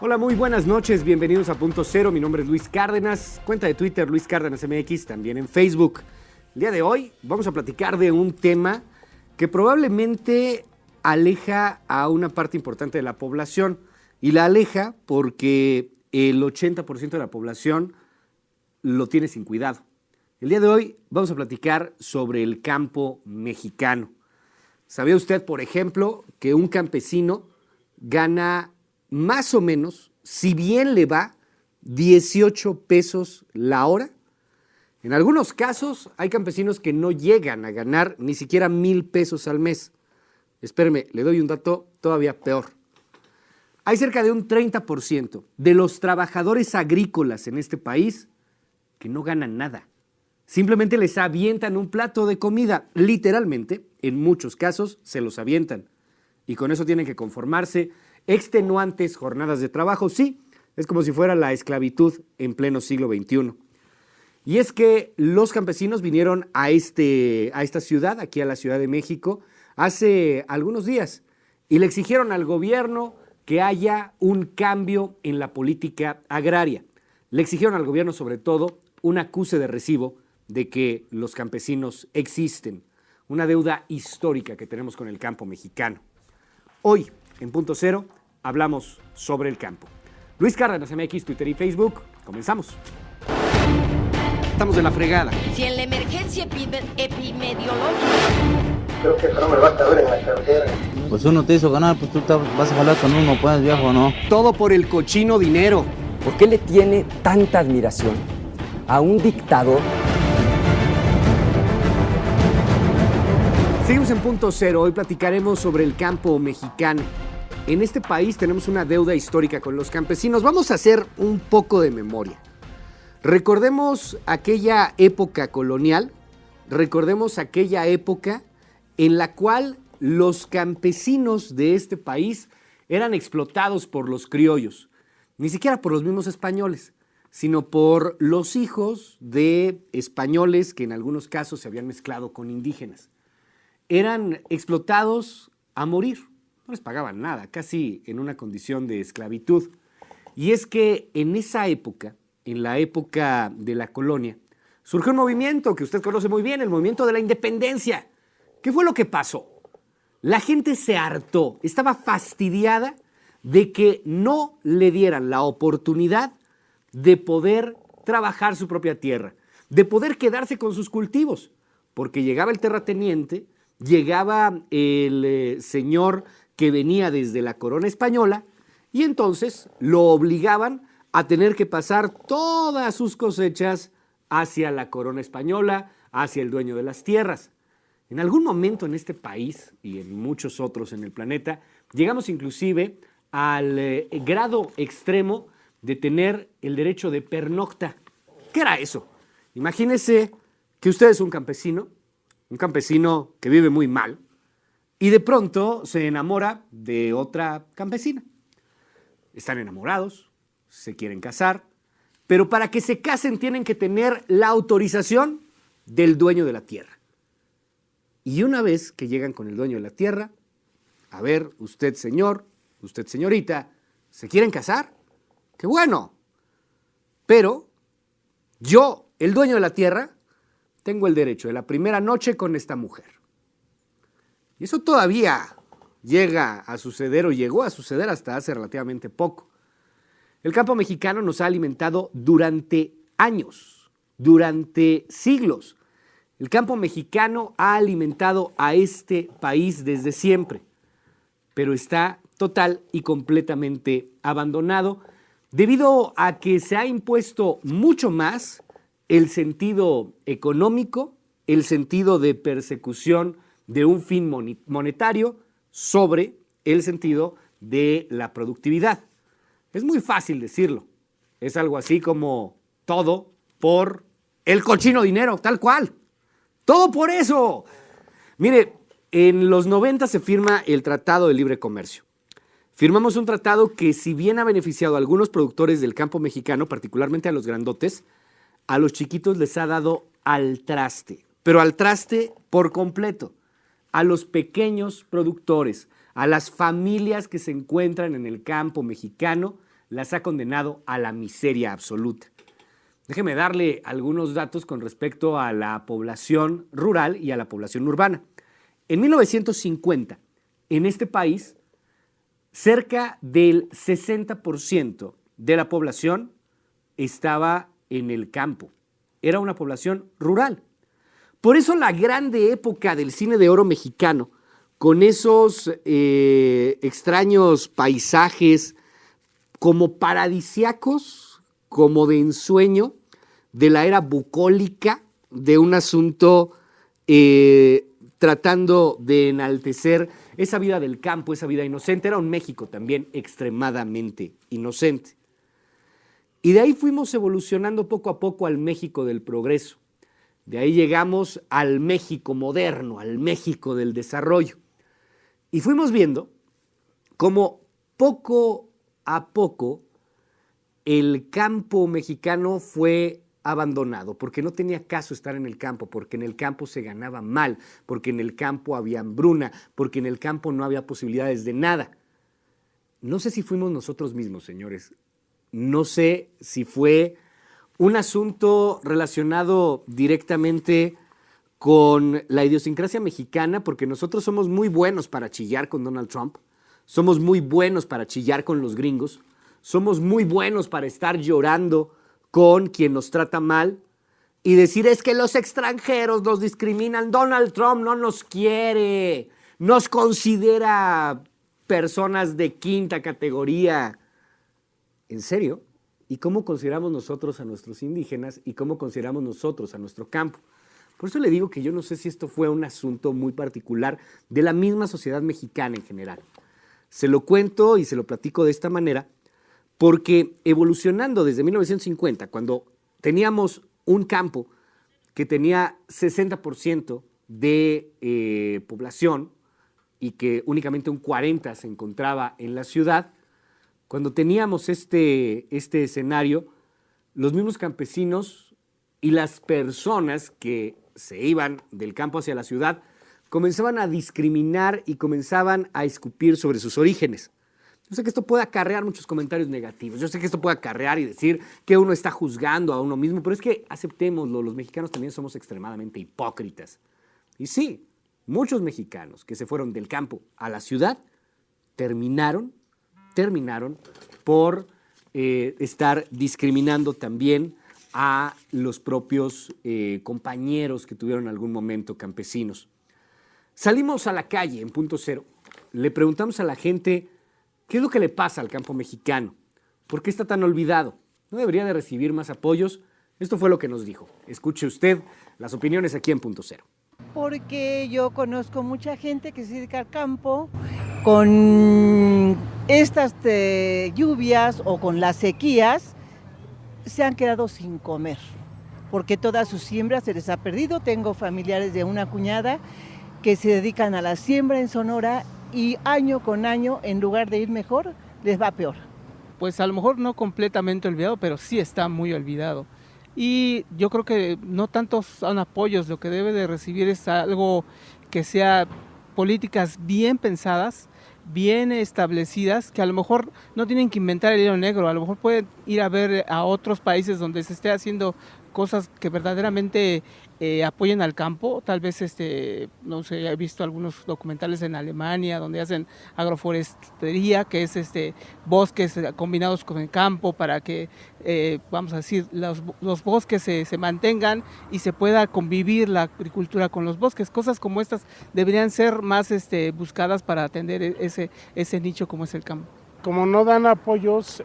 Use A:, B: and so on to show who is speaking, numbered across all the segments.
A: Hola, muy buenas noches, bienvenidos a Punto Cero, mi nombre es Luis Cárdenas, cuenta de Twitter Luis Cárdenas MX, también en Facebook. El día de hoy vamos a platicar de un tema que probablemente aleja a una parte importante de la población, y la aleja porque el 80% de la población lo tiene sin cuidado. El día de hoy vamos a platicar sobre el campo mexicano. ¿Sabía usted, por ejemplo, que un campesino gana más o menos, si bien le va, 18 pesos la hora? En algunos casos hay campesinos que no llegan a ganar ni siquiera 1,000 pesos al mes. Espéreme, le doy un dato todavía peor. Hay cerca de un 30% de los trabajadores agrícolas en este país que no ganan nada. Simplemente les avientan un plato de comida. Literalmente, en muchos casos, se los avientan. Y con eso tienen que conformarse extenuantes jornadas de trabajo. Sí, es como si fuera la esclavitud en pleno siglo XXI. Y es que los campesinos vinieron a esta ciudad, aquí a la Ciudad de México, hace algunos días, y le exigieron al gobierno que haya un cambio en la política agraria. Le exigieron al gobierno, sobre todo, un acuse de recibo de que los campesinos existen, una deuda histórica que tenemos con el campo mexicano. Hoy, en Punto Cero, hablamos sobre el campo. Luis Cárdenas MX, Twitter y Facebook. Comenzamos. Estamos de la fregada.
B: Si en la emergencia epidemiológica...
C: Creo que eso no me va a caber en la cartera.
D: Pues uno te hizo ganar, pues tú vas a jalar con uno, pues, viejo, ¿no?
A: Todo por el cochino dinero.
E: ¿Por qué le tiene tanta admiración a un dictador?
A: Seguimos en Punto Cero. Hoy platicaremos sobre el campo mexicano. En este país tenemos una deuda histórica con los campesinos. Vamos a hacer un poco de memoria. Recordemos aquella época colonial, recordemos aquella época en la cual los campesinos de este país eran explotados por los criollos, ni siquiera por los mismos españoles, sino por los hijos de españoles que en algunos casos se habían mezclado con indígenas. Eran explotados a morir, no les pagaban nada, casi en una condición de esclavitud. Y es que en esa época, en la época de la colonia, surgió un movimiento que usted conoce muy bien, el movimiento de la independencia. ¿Qué fue lo que pasó? La gente se hartó, estaba fastidiada de que no le dieran la oportunidad de poder trabajar su propia tierra, de poder quedarse con sus cultivos, porque llegaba el terrateniente, llegaba el señor que venía desde la corona española y entonces lo obligaban a tener que pasar todas sus cosechas hacia la corona española, hacia el dueño de las tierras. En algún momento en este país y en muchos otros en el planeta, llegamos inclusive al grado extremo de tener el derecho de pernocta. ¿Qué era eso? Imagínese que usted es un campesino que vive muy mal, y de pronto se enamora de otra campesina. Están enamorados, se quieren casar, pero para que se casen tienen que tener la autorización del dueño de la tierra. Y una vez que llegan con el dueño de la tierra, a ver, usted señor, usted señorita, ¿se quieren casar? ¡Qué bueno! Pero yo, el dueño de la tierra, tengo el derecho de la primera noche con esta mujer. Y eso todavía llega a suceder o llegó a suceder hasta hace relativamente poco. El campo mexicano nos ha alimentado durante años, durante siglos. El campo mexicano ha alimentado a este país desde siempre, pero está total y completamente abandonado debido a que se ha impuesto mucho más el sentido económico, el sentido de persecución de un fin monetario sobre el sentido de la productividad. Es muy fácil decirlo. Es algo así como todo por el cochino dinero, tal cual. Todo por eso. Mire, en los 90 se firma el Tratado de Libre Comercio. Firmamos un tratado que, si bien ha beneficiado a algunos productores del campo mexicano, particularmente a los grandotes, a los chiquitos les ha dado al traste, pero al traste por completo. A los pequeños productores, a las familias que se encuentran en el campo mexicano, las ha condenado a la miseria absoluta. Déjeme darle algunos datos con respecto a la población rural y a la población urbana. En 1950, en este país, cerca del 60% de la población estaba en el campo. Era una población rural. Por eso la grande época del cine de oro mexicano, con esos extraños paisajes como paradisiacos, como de ensueño, de la era bucólica, de un asunto tratando de enaltecer esa vida del campo, esa vida inocente. Era un México también extremadamente inocente. Y de ahí fuimos evolucionando poco a poco al México del progreso. De ahí llegamos al México moderno, al México del desarrollo. Y fuimos viendo cómo poco a poco el campo mexicano fue abandonado, porque no tenía caso estar en el campo, porque en el campo se ganaba mal, porque en el campo había hambruna, porque en el campo no había posibilidades de nada. No sé si fuimos nosotros mismos, señores. No sé si fue un asunto relacionado directamente con la idiosincrasia mexicana, porque nosotros somos muy buenos para chillar con Donald Trump, somos muy buenos para chillar con los gringos, somos muy buenos para estar llorando con quien nos trata mal y decir es que los extranjeros nos discriminan, Donald Trump no nos quiere, nos considera personas de quinta categoría. ¿En serio? ¿Y cómo consideramos nosotros a nuestros indígenas y cómo consideramos nosotros a nuestro campo? Por eso le digo que yo no sé si esto fue un asunto muy particular de la misma sociedad mexicana en general. Se lo cuento y se lo platico de esta manera porque evolucionando desde 1950, cuando teníamos un campo que tenía 60% de población y que únicamente un 40% se encontraba en la ciudad, cuando teníamos este escenario, los mismos campesinos y las personas que se iban del campo hacia la ciudad comenzaban a discriminar y comenzaban a escupir sobre sus orígenes. Yo sé que esto puede acarrear muchos comentarios negativos, yo sé que esto puede acarrear y decir que uno está juzgando a uno mismo, pero es que aceptémoslo, los mexicanos también somos extremadamente hipócritas. Y sí, muchos mexicanos que se fueron del campo a la ciudad terminaron por estar discriminando también a los propios compañeros que tuvieron en algún momento campesinos. Salimos a la calle en Punto Cero, le preguntamos a la gente qué es lo que le pasa al campo mexicano, por qué está tan olvidado, no debería de recibir más apoyos. Esto fue lo que nos dijo. Escuche usted las opiniones aquí en Punto Cero.
F: Porque yo conozco mucha gente que se dedica al campo con estas lluvias o con las sequías, se han quedado sin comer, porque toda su siembra se les ha perdido. Tengo familiares de una cuñada que se dedican a la siembra en Sonora y año con año, en lugar de ir mejor, les va peor.
G: Pues a lo mejor no completamente olvidado, pero sí está muy olvidado. Y yo creo que no tantos son apoyos, lo que debe de recibir es algo que sea políticas bien pensadas, bien establecidas, que a lo mejor no tienen que inventar el hilo negro, a lo mejor pueden ir a ver a otros países donde se esté haciendo cosas que verdaderamente apoyen al campo. Tal vez, no sé, he visto algunos documentales en Alemania donde hacen agroforestería, que es bosques combinados con el campo para que, vamos a decir, los bosques se mantengan y se pueda convivir la agricultura con los bosques. Cosas como estas deberían ser más buscadas para atender ese nicho como es el campo.
H: Como no dan apoyos,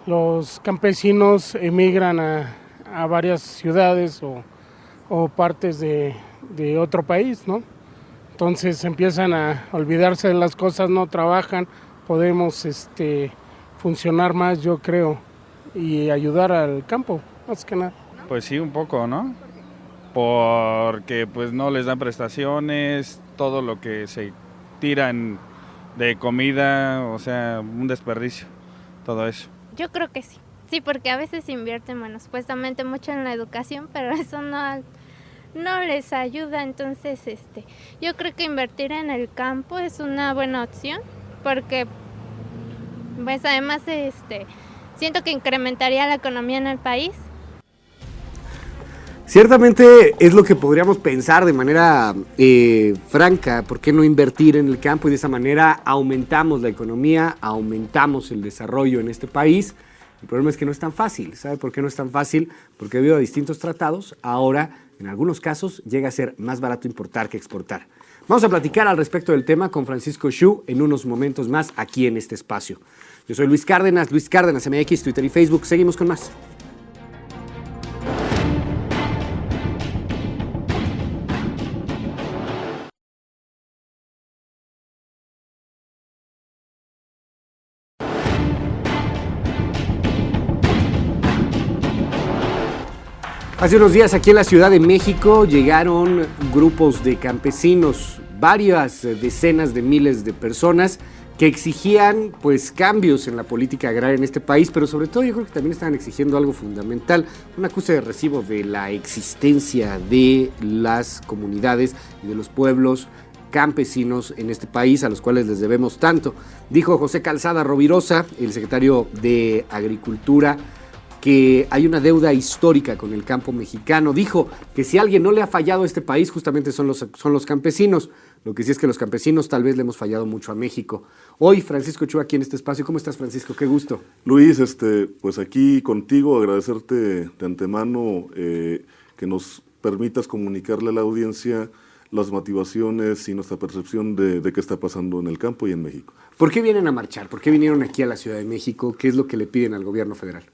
H: los campesinos emigran a varias ciudades o partes de otro país, ¿no? Entonces empiezan a olvidarse de las cosas, no trabajan, podemos funcionar más, yo creo, y ayudar al campo, más que nada.
I: Pues sí, un poco, ¿no? Porque pues no les dan prestaciones, todo lo que se tiran de comida, o sea, un desperdicio, todo eso.
J: Yo creo que sí. Sí, porque a veces invierten, bueno, supuestamente mucho en la educación, pero eso no les ayuda. Entonces, yo creo que invertir en el campo es una buena opción, porque Pues además siento que incrementaría la economía en el país.
A: Ciertamente es lo que podríamos pensar de manera franca. ¿Por qué no invertir en el campo? Y de esa manera aumentamos la economía, aumentamos el desarrollo en este país. El problema es que no es tan fácil. ¿Sabe por qué no es tan fácil? Porque debido a distintos tratados, ahora en algunos casos llega a ser más barato importar que exportar. Vamos a platicar al respecto del tema con Francisco Xu en unos momentos más aquí en este espacio. Yo soy Luis Cárdenas MX, Twitter y Facebook. Seguimos con más. Hace unos días aquí en la Ciudad de México llegaron grupos de campesinos, varias decenas de miles de personas que exigían pues cambios en la política agraria en este país, pero sobre todo yo creo que también estaban exigiendo algo fundamental, un acuse de recibo de la existencia de las comunidades y de los pueblos campesinos en este país a los cuales les debemos tanto. Dijo José Calzada Rovirosa, el secretario de Agricultura, que hay una deuda histórica con el campo mexicano. Dijo que si alguien no le ha fallado a este país, justamente son los campesinos. Lo que sí es que los campesinos tal vez le hemos fallado mucho a México. Hoy, Francisco Xu, aquí en este espacio. ¿Cómo estás, Francisco? Qué gusto.
K: Luis, pues aquí contigo, agradecerte de antemano que nos permitas comunicarle a la audiencia las motivaciones y nuestra percepción de qué está pasando en el campo y en México.
A: ¿Por qué vienen a marchar? ¿Por qué vinieron aquí a la Ciudad de México? ¿Qué es lo que le piden al gobierno federal?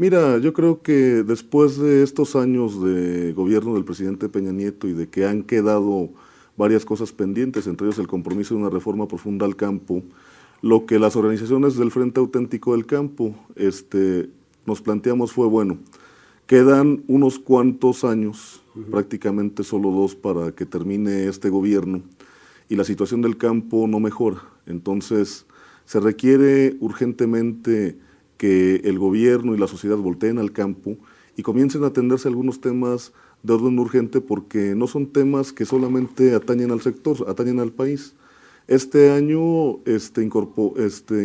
K: Mira, yo creo que después de estos años de gobierno del presidente Peña Nieto y de que han quedado varias cosas pendientes, entre ellos el compromiso de una reforma profunda al campo, lo que las organizaciones del Frente Auténtico del Campo nos planteamos fue, bueno, quedan unos cuantos años, prácticamente solo 2 para que termine este gobierno, y la situación del campo no mejora. Entonces, se requiere urgentemente que el gobierno y la sociedad volteen al campo y comiencen a atenderse algunos temas de orden urgente, porque no son temas que solamente atañen al sector, atañen al país. Este año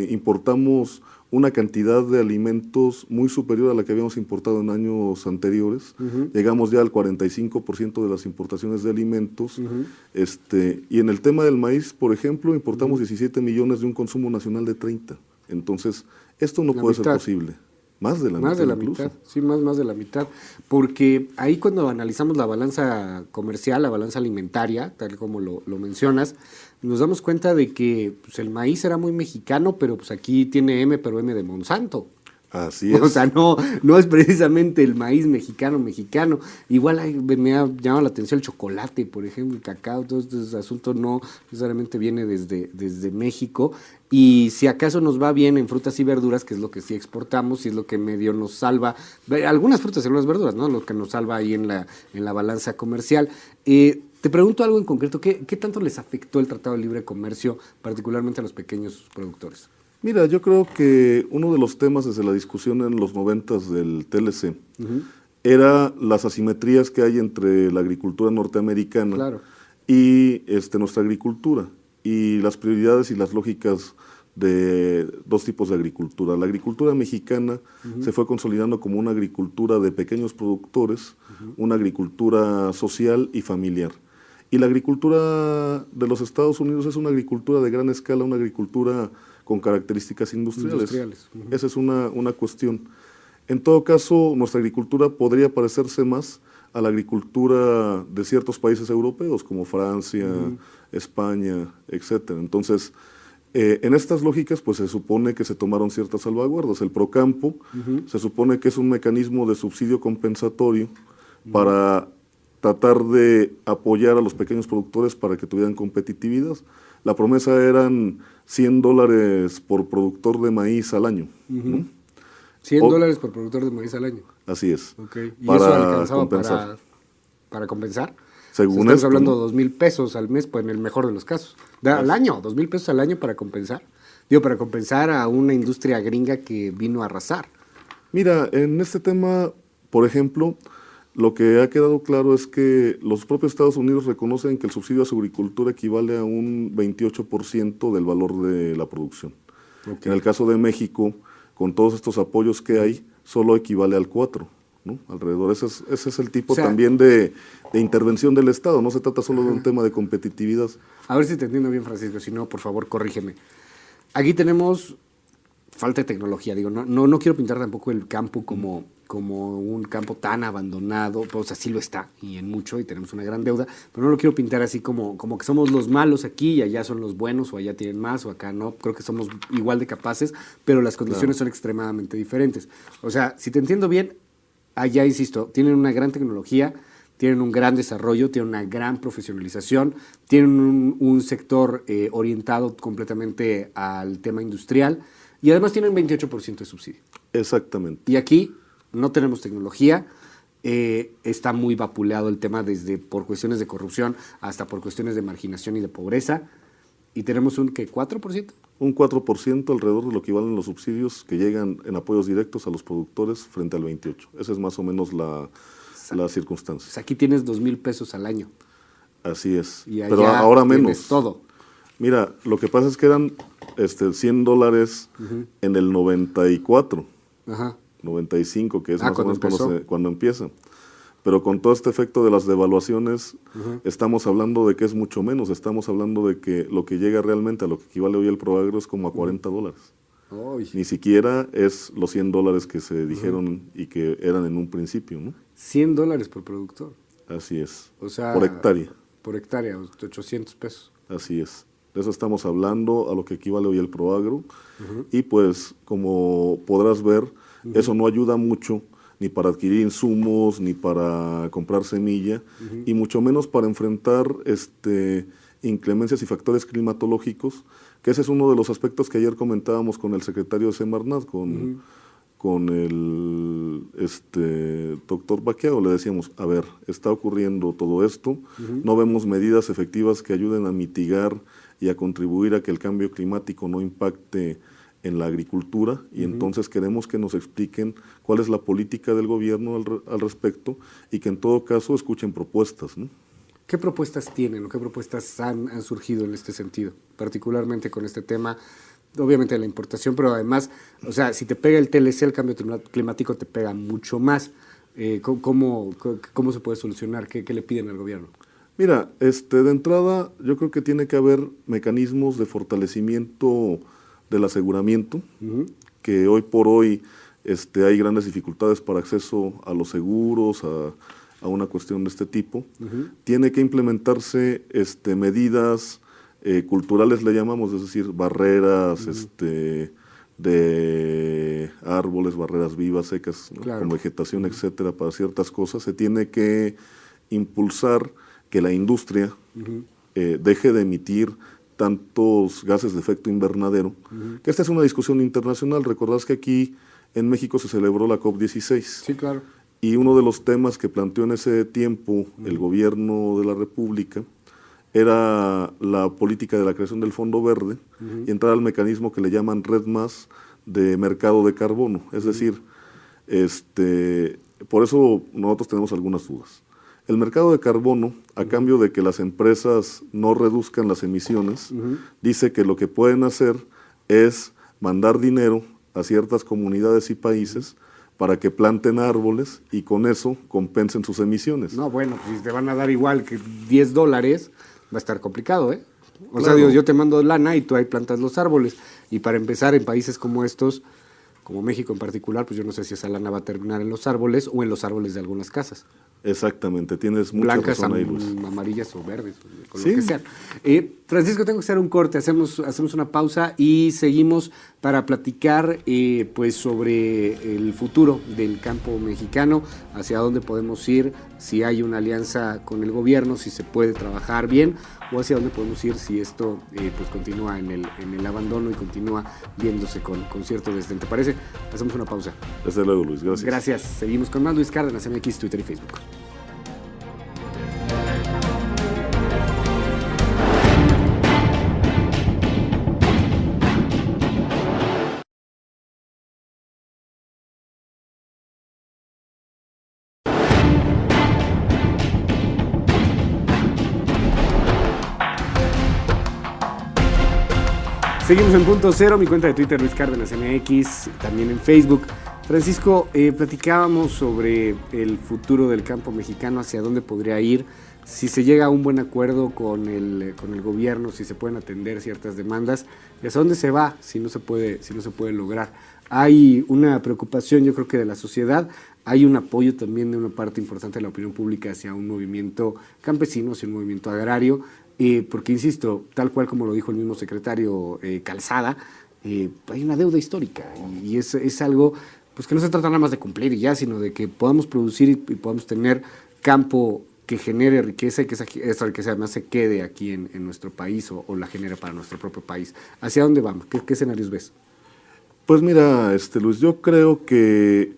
K: importamos una cantidad de alimentos muy superior a la que habíamos importado en años anteriores. Llegamos ya al 45% de las importaciones de alimentos. Y en el tema del maíz, por ejemplo, importamos 17 millones de un consumo nacional de 30. Entonces, esto no puede ser posible. Más de la mitad. Más de la mitad,
A: sí, más de la mitad. Porque ahí cuando analizamos la balanza comercial, la balanza alimentaria, tal como lo mencionas, nos damos cuenta de que pues, el maíz era muy mexicano, pero pues aquí tiene M, pero M de Monsanto.
K: Así es.
A: O sea, no es precisamente el maíz mexicano. Igual me ha llamado la atención el chocolate, por ejemplo, el cacao, todo este asunto no necesariamente viene desde México. Y si acaso nos va bien en frutas y verduras, que es lo que sí exportamos y es lo que medio nos salva, algunas frutas y algunas verduras, ¿no? Lo que nos salva ahí en la balanza comercial. Te pregunto algo en concreto, ¿qué tanto les afectó el Tratado de Libre Comercio, particularmente a los pequeños productores?
K: Mira, yo creo que uno de los temas desde la discusión en los 90s del TLC era las asimetrías que hay entre la agricultura norteamericana y nuestra agricultura, y las prioridades y las lógicas de 2 tipos de agricultura. La agricultura mexicana se fue consolidando como una agricultura de pequeños productores, una agricultura social y familiar. Y la agricultura de los Estados Unidos es una agricultura de gran escala, una agricultura con características industriales. Esa es una cuestión. En todo caso, nuestra agricultura podría parecerse más a la agricultura de ciertos países europeos, como Francia, España, etcétera. Entonces, en estas lógicas, pues se supone que se tomaron ciertas salvaguardas. El Procampo se supone que es un mecanismo de subsidio compensatorio para tratar de apoyar a los pequeños productores para que tuvieran competitividad. La promesa eran $100 por productor de maíz al año.
A: $100 por productor de maíz al año.
K: Así es.
A: Okay. ¿Y eso alcanzaba para compensar?
K: Según
A: estamos hablando de 2,000 pesos al mes, pues en el mejor de los casos. Al año, 2,000 pesos al año para compensar. Para compensar a una industria gringa que vino a arrasar.
K: Mira, en este tema, por ejemplo, lo que ha quedado claro es que los propios Estados Unidos reconocen que el subsidio a su agricultura equivale a un 28% del valor de la producción. En el caso de México, con todos estos apoyos que hay, solo equivale al 4%, ¿no? Alrededor. Ese es el tipo también de intervención del Estado. No se trata solo de un tema de competitividad.
A: A ver si te entiendo bien, Francisco. Si no, por favor, corrígeme. Aquí tenemos falta de tecnología. Digo, no quiero pintar tampoco el campo como un campo tan abandonado. Pues así lo está, y en mucho, y tenemos una gran deuda. Pero no lo quiero pintar así como que somos los malos aquí y allá son los buenos, o allá tienen más, o acá no. Creo que somos igual de capaces, pero las condiciones son extremadamente diferentes. O sea, si te entiendo bien, allá, insisto, tienen una gran tecnología, tienen un gran desarrollo, tienen una gran profesionalización, tienen un sector orientado completamente al tema industrial, y además tienen 28% de subsidio.
K: Exactamente.
A: Y aquí no tenemos tecnología, está muy vapuleado el tema desde por cuestiones de corrupción hasta por cuestiones de marginación y de pobreza, y tenemos un, ¿qué? ¿4%?
K: Un 4% alrededor de lo que valen los subsidios que llegan en apoyos directos a los productores frente al 28%. Esa es más o menos la circunstancia.
A: Pues aquí tienes 2,000 pesos al año.
K: Así es,
A: y
K: pero ahora menos.
A: Todo.
K: Mira, lo que pasa es que eran $100 en el 94, 95, que es más o menos cuando empieza. Pero con todo este efecto de las devaluaciones, estamos hablando de que es mucho menos. Estamos hablando de que lo que llega realmente a lo que equivale hoy el Proagro es como a $40. Ni siquiera es los $100 que se dijeron y que eran en un principio, ¿no?
A: $100 por productor.
K: Así es.
A: O sea,
K: por hectárea.
A: Por hectárea, 800 pesos.
K: Así es. De eso estamos hablando, a lo que equivale hoy el Proagro. Y pues, como podrás ver, eso no ayuda mucho ni para adquirir insumos, ni para comprar semilla, y mucho menos para enfrentar inclemencias y factores climatológicos, que ese es uno de los aspectos que ayer comentábamos con el secretario de Semarnat, con el doctor Baqueado. Le decíamos, a ver, está ocurriendo todo esto, no vemos medidas efectivas que ayuden a mitigar y a contribuir a que el cambio climático no impacte en la agricultura, y entonces queremos que nos expliquen cuál es la política del gobierno al respecto, y que en todo caso escuchen propuestas, ¿no?
A: ¿Qué propuestas tienen o qué propuestas han surgido en este sentido, particularmente con este tema, obviamente de la importación, pero además, o sea, si te pega el TLC, el cambio climático te pega mucho más? ¿Cómo se puede solucionar? ¿Qué le piden al gobierno?
K: Mira, de entrada yo creo que tiene que haber mecanismos de fortalecimiento del aseguramiento, que hoy por hoy hay grandes dificultades para acceso a los seguros, a una cuestión de este tipo. Tiene que implementarse medidas culturales, le llamamos, es decir, barreras de árboles, barreras vivas, secas, ¿no? Con vegetación, etcétera, para ciertas cosas. Se tiene que impulsar que la industria deje de emitir tantos gases de efecto invernadero, que esta es una discusión internacional. Recordás que aquí en México se celebró la COP16.
A: Sí, claro.
K: Y uno de los temas que planteó en ese tiempo el gobierno de la República era la política de la creación del Fondo Verde y entrar al mecanismo que le llaman Red Más de mercado de carbono. Es decir, por eso nosotros tenemos algunas dudas. El mercado de carbono, a cambio de que las empresas no reduzcan las emisiones, dice que lo que pueden hacer es mandar dinero a ciertas comunidades y países para que planten árboles y con eso compensen sus emisiones.
A: No, bueno, pues si te van a dar igual que $10, va a estar complicado, ¿eh? O sea, yo te mando lana y tú ahí plantas los árboles. Y para empezar, en países como estos, como México en particular, pues yo no sé si esa lana va a terminar en los árboles o en los árboles de algunas casas.
K: Exactamente, tienes mucha
A: blancas,
K: razón ahí, Luis.
A: Amarillas o verdes, con lo que sean. Francisco, tengo que hacer un corte, hacemos una pausa y seguimos para platicar pues sobre el futuro del campo mexicano, hacia dónde podemos ir, si hay una alianza con el gobierno, si se puede trabajar bien, o hacia dónde podemos ir si esto pues continúa en el abandono y continúa viéndose con cierto desdén. ¿Te parece? Hacemos una pausa.
K: Desde luego, Luis, gracias.
A: Gracias. Seguimos con más. Luis Cárdenas, MX, Twitter y Facebook. Seguimos en Punto Cero, mi cuenta de Twitter, Luis Cárdenas MX, también en Facebook. Francisco, platicábamos sobre el futuro del campo mexicano, hacia dónde podría ir, si se llega a un buen acuerdo con el gobierno, si se pueden atender ciertas demandas, y hacia dónde se va si no se puede lograr. Hay una preocupación, yo creo que de la sociedad, hay un apoyo también de una parte importante de la opinión pública hacia un movimiento campesino, hacia un movimiento agrario, porque, insisto, tal cual como lo dijo el mismo secretario Calzada, hay una deuda histórica y es algo pues que no se trata nada más de cumplir y ya, sino de que podamos producir y podamos tener campo que genere riqueza y que esa riqueza además se quede aquí en nuestro país o la genere para nuestro propio país. ¿Hacia dónde vamos? ¿Qué escenarios ves?
K: Pues mira, Luis, yo creo que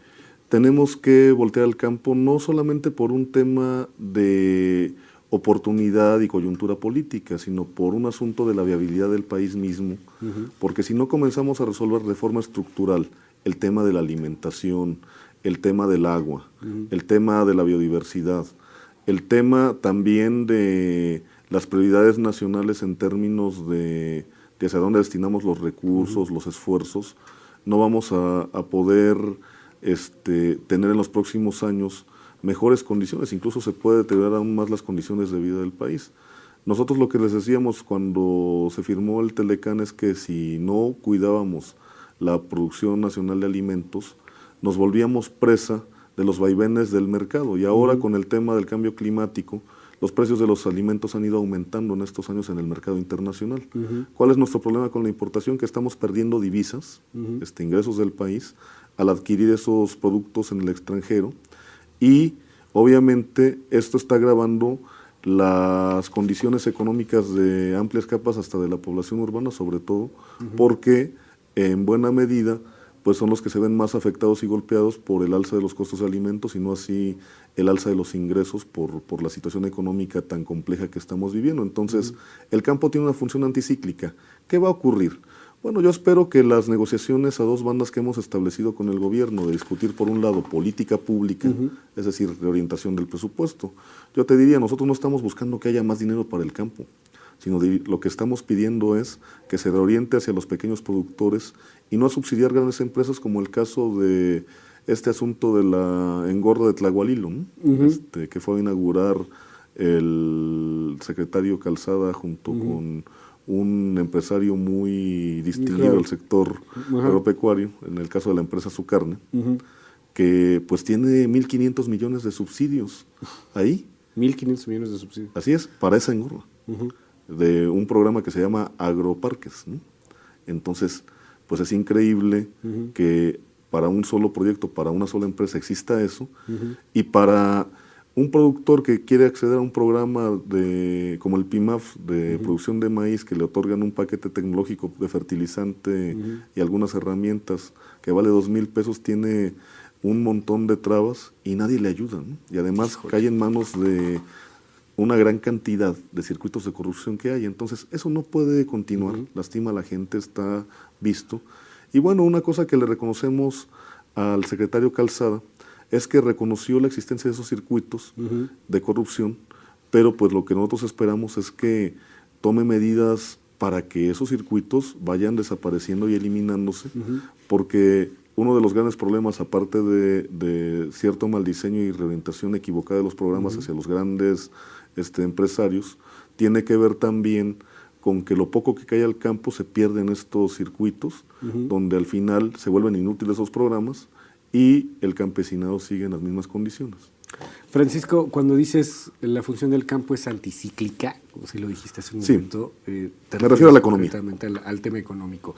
K: tenemos que voltear al campo no solamente por un tema de oportunidad y coyuntura política, sino por un asunto de la viabilidad del país mismo, porque si no comenzamos a resolver de forma estructural el tema de la alimentación, el tema del agua, el tema de la biodiversidad, el tema también de las prioridades nacionales en términos de hacia dónde destinamos los recursos, los esfuerzos, no vamos a poder tener en los próximos años mejores condiciones, incluso se puede deteriorar aún más las condiciones de vida del país. Nosotros lo que les decíamos cuando se firmó el Telecán es que si no cuidábamos la producción nacional de alimentos, nos volvíamos presa de los vaivenes del mercado. Y ahora con el tema del cambio climático, los precios de los alimentos han ido aumentando en estos años en el mercado internacional. ¿Cuál es nuestro problema con la importación? Que estamos perdiendo divisas, ingresos del país, al adquirir esos productos en el extranjero. Y obviamente esto está agravando las condiciones económicas de amplias capas hasta de la población urbana, sobre todo, porque en buena medida pues son los que se ven más afectados y golpeados por el alza de los costos de alimentos y no así el alza de los ingresos por la situación económica tan compleja que estamos viviendo. Entonces, el campo tiene una función anticíclica. ¿Qué va a ocurrir? Bueno, yo espero que las negociaciones a dos bandas que hemos establecido con el gobierno, de discutir por un lado política pública, es decir, reorientación del presupuesto. Yo te diría, nosotros no estamos buscando que haya más dinero para el campo, sino lo que estamos pidiendo es que se reoriente hacia los pequeños productores y no a subsidiar grandes empresas como el caso de este asunto de la engorda de Tlahualilo, ¿no? Que fue a inaugurar el secretario Calzada junto con un empresario muy distinguido del sector agropecuario, en el caso de la empresa Su Carne, que pues tiene 1.500 millones de subsidios ahí.
A: 1.500 millones de subsidios.
K: Así es, para esa engorda. De un programa que se llama Agroparques, ¿no? Entonces, pues es increíble que para un solo proyecto, para una sola empresa exista eso, y para un productor que quiere acceder a un programa como el PIMAF de producción de maíz, que le otorgan un paquete tecnológico de fertilizante y algunas herramientas que vale 2,000 pesos, tiene un montón de trabas y nadie le ayuda, ¿no? Y además cae en manos de una gran cantidad de circuitos de corrupción que hay. Entonces, eso no puede continuar, lastima a la gente, está visto. Y bueno, una cosa que le reconocemos al secretario Calzada es que reconoció la existencia de esos circuitos de corrupción, pero pues lo que nosotros esperamos es que tome medidas para que esos circuitos vayan desapareciendo y eliminándose, porque uno de los grandes problemas, aparte de cierto mal diseño y reorientación equivocada de los programas hacia los grandes empresarios, tiene que ver también con que lo poco que cae al campo se pierde en estos circuitos, donde al final se vuelven inútiles esos programas y el campesinado sigue en las mismas condiciones.
A: Francisco, cuando dices la función del campo es anticíclica, como si lo dijiste hace un momento,
K: me refiero a la economía.
A: Al tema económico.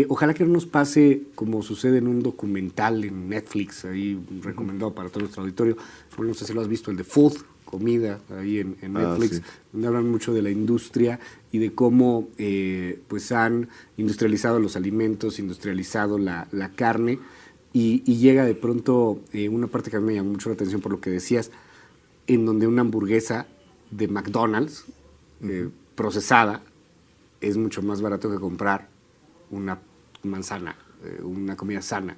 A: Ojalá que no nos pase como sucede en un documental en Netflix, ahí recomendado para todo nuestro auditorio, no sé si lo has visto, el de Food, comida, ahí en Netflix, donde hablan mucho de la industria y de cómo pues han industrializado los alimentos, industrializado la carne, y llega de pronto una parte que a mí me llamó mucho la atención por lo que decías, en donde una hamburguesa de McDonald's procesada es mucho más barato que comprar una manzana, una comida sana,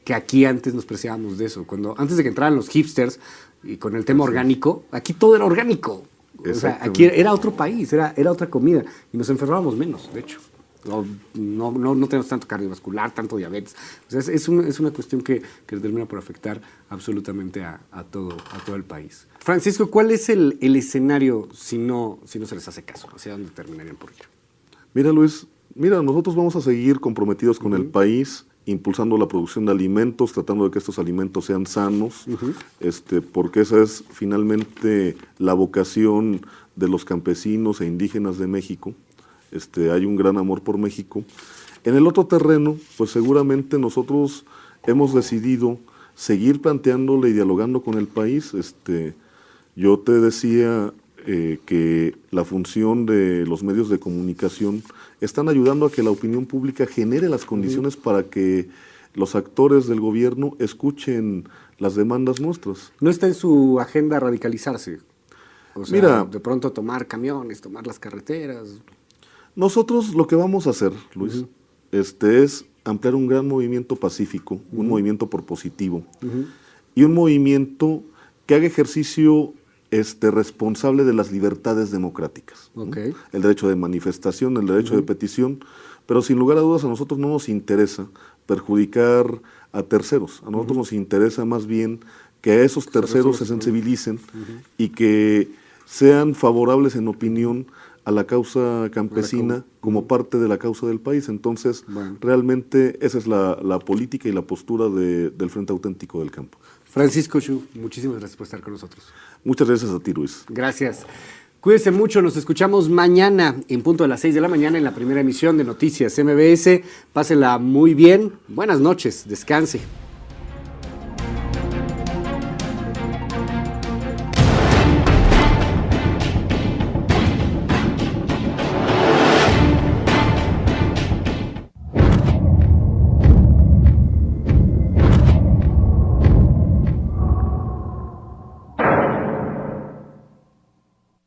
A: que aquí antes nos preciábamos de eso. Antes de que entraran los hipsters y con el tema orgánico, aquí todo era orgánico. O sea, aquí era otro país, era otra comida y nos enfermábamos menos, de hecho. o no tenemos tanto cardiovascular, tanto diabetes. O sea, es una cuestión que termina por afectar absolutamente a todo el país. Francisco, ¿cuál es el escenario si no se les hace caso? ¿Hacia dónde terminarían por ir?
K: Mira, Luis, nosotros vamos a seguir comprometidos con el país, impulsando la producción de alimentos, tratando de que estos alimentos sean sanos, porque esa es finalmente la vocación de los campesinos e indígenas de México. Hay un gran amor por México. En el otro terreno, pues seguramente nosotros hemos decidido seguir planteándole y dialogando con el país. Yo te decía que la función de los medios de comunicación están ayudando a que la opinión pública genere las condiciones para que los actores del gobierno escuchen las demandas nuestras.
A: ¿No está en su agenda radicalizarse? O sea, mira, de pronto tomar camiones, tomar las carreteras.
K: Nosotros lo que vamos a hacer, Luis, es ampliar un gran movimiento pacífico, un movimiento propositivo, y un movimiento que haga ejercicio responsable de las libertades democráticas.
A: Okay.
K: El derecho de manifestación, el derecho de petición, pero sin lugar a dudas a nosotros no nos interesa perjudicar a terceros. A nosotros nos interesa más bien que a esos terceros se sensibilicen y que sean favorables en opinión a la causa campesina como parte de la causa del país. Entonces, realmente esa es la política y la postura del Frente Auténtico del Campo.
A: Francisco Xu, muchísimas gracias por estar con nosotros.
K: Muchas gracias a ti, Luis.
A: Gracias. Cuídense mucho, nos escuchamos mañana en punto de las 6 de la mañana en la primera emisión de Noticias MBS. Pásela muy bien, buenas noches, descanse.